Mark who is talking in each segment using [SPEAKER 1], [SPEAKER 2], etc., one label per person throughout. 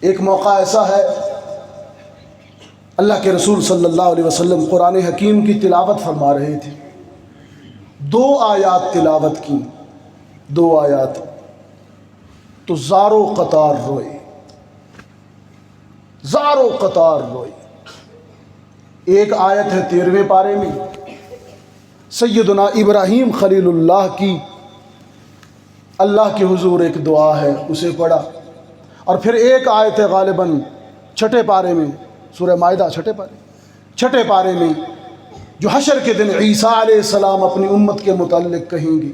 [SPEAKER 1] ایک موقع ایسا ہے اللہ کے رسول صلی اللہ علیہ وسلم قرآن حکیم کی تلاوت فرما رہے تھے، 2 آیات تلاوت کی، 2 آیات، تو زارو قطار روئے، زارو قطار روئے۔ ایک آیت ہے 13ویں پارے میں، سیدنا ابراہیم خلیل اللہ کی اللہ کے حضور ایک دعا ہے، اسے پڑھا، اور پھر ایک آیت ہے غالباً 6 پارے میں، سورہ مائدہ 6 پارے میں، جو حشر کے دن عیسیٰ علیہ السلام اپنی امت کے متعلق کہیں گی۔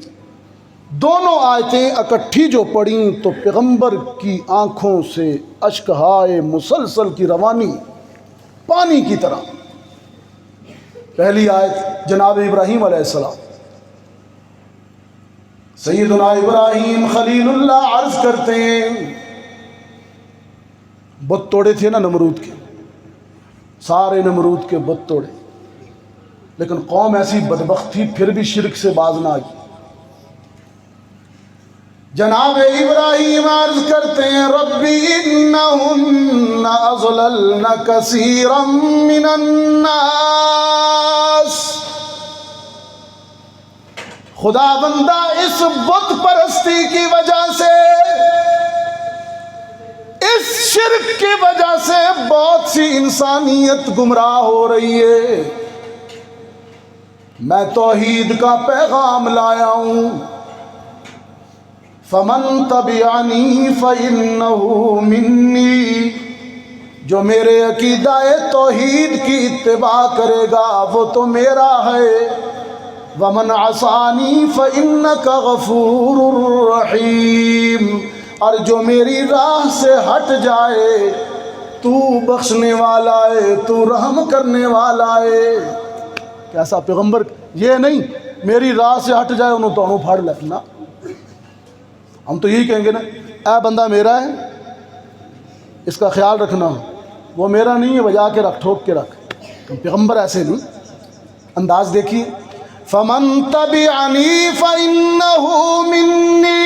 [SPEAKER 1] دونوں آیتیں اکٹھی جو پڑھیں تو پیغمبر کی آنکھوں سے اشکہائے مسلسل کی روانی پانی کی طرح۔ پہلی آیت جناب ابراہیم علیہ السلام، سیدنا ابراہیم خلیل اللہ عرض کرتے ہیں، بت توڑے تھے نا نمرود کے، سارے نمرود کے بت توڑے، لیکن قوم ایسی بدبخت تھی پھر بھی شرک سے باز نہ آئی۔ جناب ابراہیم عرض کرتے ہیں، ربی انہن اضللن کثیرا من الناس، خدا بندہ اس بت پرستی کی وجہ سے، اس شرک کی وجہ سے بہت سی انسانیت گمراہ ہو رہی ہے۔ میں توحید کا پیغام لایا ہوں، فمن تبعنی فإنہ منی، جو میرے عقیدہ توحید کی اتباع کرے گا وہ تو میرا ہے، ومن عصانی فإنک غفور رحیم، اور جو میری راہ سے ہٹ جائے تو بخشنے والا ہے، تو رحم کرنے والا ہے۔ کیسا پیغمبر، یہ نہیں میری راہ سے ہٹ جائے انہوں تو پھاڑ لکھنا، ہم تو یہی کہیں گے نا، اے بندہ میرا ہے اس کا خیال رکھنا، وہ میرا نہیں ہے بجا کے رکھ، ٹھوک کے رکھ۔ پیغمبر ایسے نہیں، انداز دیکھیے، فمن تبعنی فإنہ منی،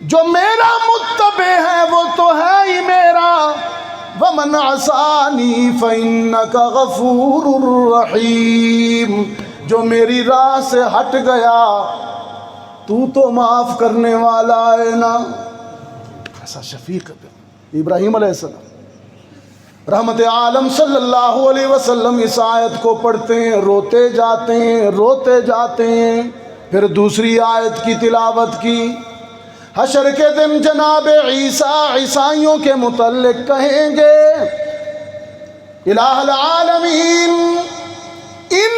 [SPEAKER 1] جو میرا متبع ہے وہ تو ہے ہی میرا، ومن عصانی فإنک غفور رحیم، جو میری راہ سے ہٹ گیا تو معاف کرنے والا ہے نا۔ ایسا شفیق ہے ابراہیم علیہ السلام۔ رحمت عالم صلی اللہ علیہ وسلم اس آیت کو پڑھتے ہیں، روتے جاتے ہیں، روتے جاتے ہیں، پھر دوسری آیت کی تلاوت کی۔ حشر کے دن جناب عیسیٰ عیسائیوں کے متعلق کہیں گے، الہ العالمین ان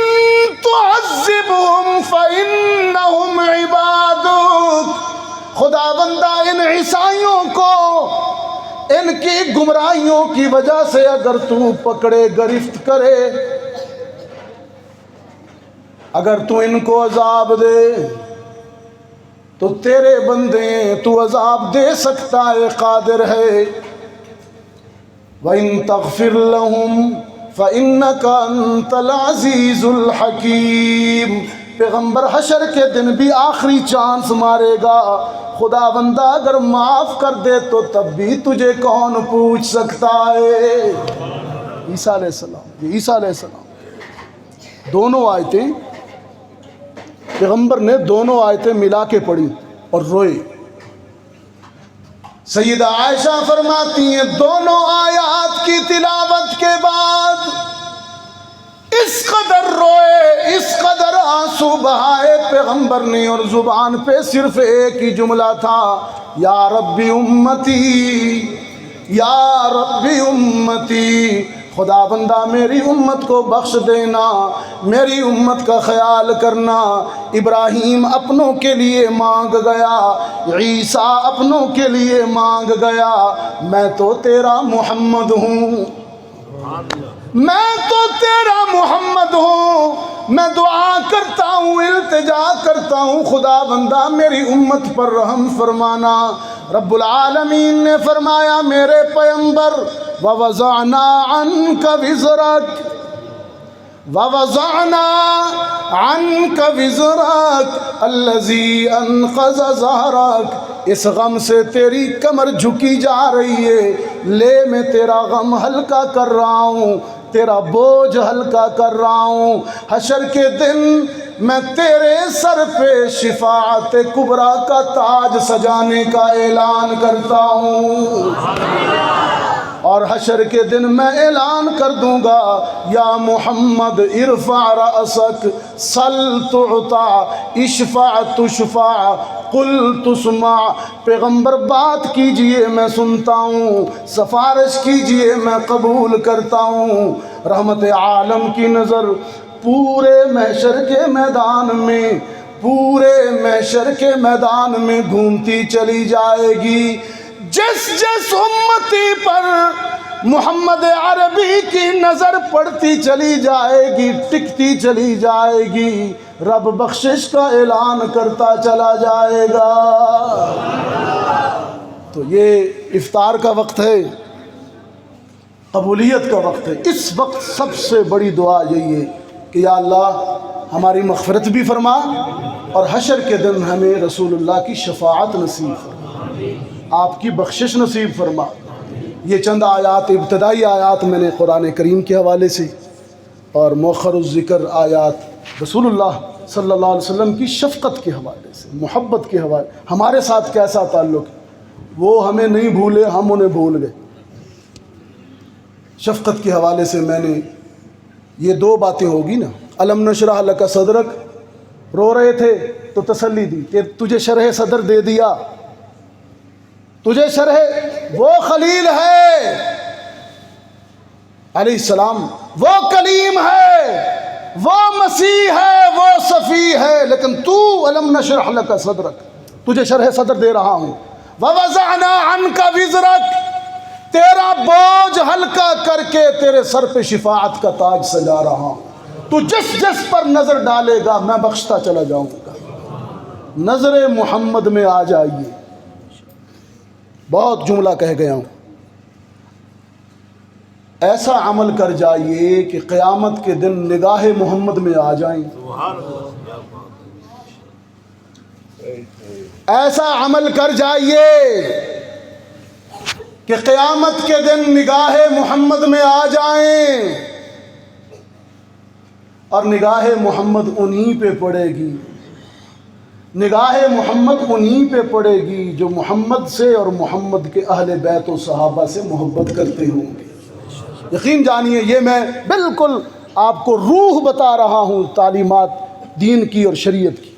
[SPEAKER 1] تعذبهم فإنهم عبادک، خدا بندہ ان عیسائیوں کو ان کی گمراہیوں کی وجہ سے اگر تو پکڑے گرفت کرے، اگر تو ان کو عذاب دے تو تیرے بندے تو عذاب دے سکتا ہے، قادر ہے۔ وَإِن تَغْفِرْ لَهُمْ فَإِنَّكَ أَنْتَ الْعَزِيزُ الْحَكِيمُ، پیغمبر حشر کے دن بھی آخری چانس مارے گا، خدا بندہ اگر معاف کر دے تو تب بھی تجھے کون پوچھ سکتا ہے۔ عیسیٰ علیہ السلام، یہ عیسیٰ علیہ السلام، دونوں آیتیں پیغمبر نے دونوں آیتیں ملا کے پڑھی اور روئے۔ سیدہ عائشہ فرماتی ہیں، دونوں آیات کی تلاوت کے بعد اس قدر روئے، اس قدر آنسو بہائے پیغمبر نے، اور زبان پہ صرف ایک ہی جملہ تھا، یا ربی امتی، یا ربی امتی، خدا بندہ میری امت کو بخش دینا، میری امت کا خیال کرنا۔ ابراہیم اپنوں کے لیے مانگ گیا، عیسیٰ اپنوں کے لیے مانگ گیا، میں تو تیرا محمد ہوں، میں تو تیرا محمد ہوں، میں دعا کرتا ہوں، التجا کرتا ہوں، خدا بندہ میری امت پر رحم فرمانا۔ رب العالمین نے فرمایا، میرے پیغمبر، وَوَضَعْنَا عَنْكَ وِزْرَكَ وَوَضَعْنَا عَنْكَ وِزْرَكَ الَّذِي أَنْقَضَ ظَهْرَكَ اس غم سے تیری کمر جھکی جا رہی ہے، لے میں تیرا غم ہلکا کر رہا ہوں، تیرا بوجھ ہلکا کر رہا ہوں۔ حشر کے دن میں تیرے سر پہ شفاعت کبریٰ کا تاج سجانے کا اعلان کرتا ہوں، اور حشر کے دن میں اعلان کر دوں گا، یا محمد ارفع رأسک سل تعطا اشفع تشفع قل تسمع۔ پیغمبر بات کیجئے میں سنتا ہوں، سفارش کیجئے میں قبول کرتا ہوں۔ رحمت عالم کی نظر پورے محشر کے میدان میں، پورے محشر کے میدان میں گھومتی چلی جائے گی۔ جس جس امتی پر محمد عربی کی نظر پڑتی چلی جائے گی، ٹکتی چلی جائے گی، رب بخشش کا اعلان کرتا چلا جائے گا۔ تو یہ افطار کا وقت ہے، قبولیت کا وقت ہے۔ اس وقت سب سے بڑی دعا یہی ہے کہ یا اللہ ہماری مغفرت بھی فرما، اور حشر کے دن ہمیں رسول اللہ کی شفاعت نصیب فرما، آپ کی بخشش نصیب فرما۔ یہ چند آیات، ابتدائی آیات میں نے قرآن کریم کے حوالے سے اور مؤخر الذکر آیات رسول اللہ صلی اللہ علیہ وسلم کی شفقت کے حوالے سے، محبت کے حوالے، ہمارے ساتھ کیسا تعلق ہے، وہ ہمیں نہیں بھولے، ہم انہیں بھول گئے، شفقت کے حوالے سے میں نے یہ دو باتیں ہوگی نا، الم نشرح لک صدرک، رو رہے تھے تو تسلی دی کہ تجھے شرح صدر دے دیا، تجھے شرح، وہ خلیل ہے علیہ السلام، وہ کلیم ہے، وہ مسیح ہے، وہ صفی ہے، لیکن تو الم نشرح لک صدرک، تجھے شرح صدر دے رہا ہوں۔ ووضعنا عنک وزرک، تیرا بوجھ ہلکا کر کے تیرے سر پہ شفاعت کا تاج سجا رہا ہوں، تو جس جس پر نظر ڈالے گا میں بخشتا چلا جاؤں گا۔ نظر محمد میں آ جائیے، بہت جملہ کہہ گیا ہوں، ایسا عمل کر جائیے کہ قیامت کے دن نگاہ محمد میں آ جائیں، ایسا عمل کر جائیے کہ قیامت کے دن نگاہ محمد میں آ جائیں، اور نگاہ محمد انہی پہ پڑے گی، نگاہ محمد انہی پہ پڑے گی جو محمد سے اور محمد کے اہل بیت و صحابہ سے محبت کرتے ہوں گے۔ یقین جانیے یہ میں بالکل آپ کو روح بتا رہا ہوں تعلیمات دین کی اور شریعت کی۔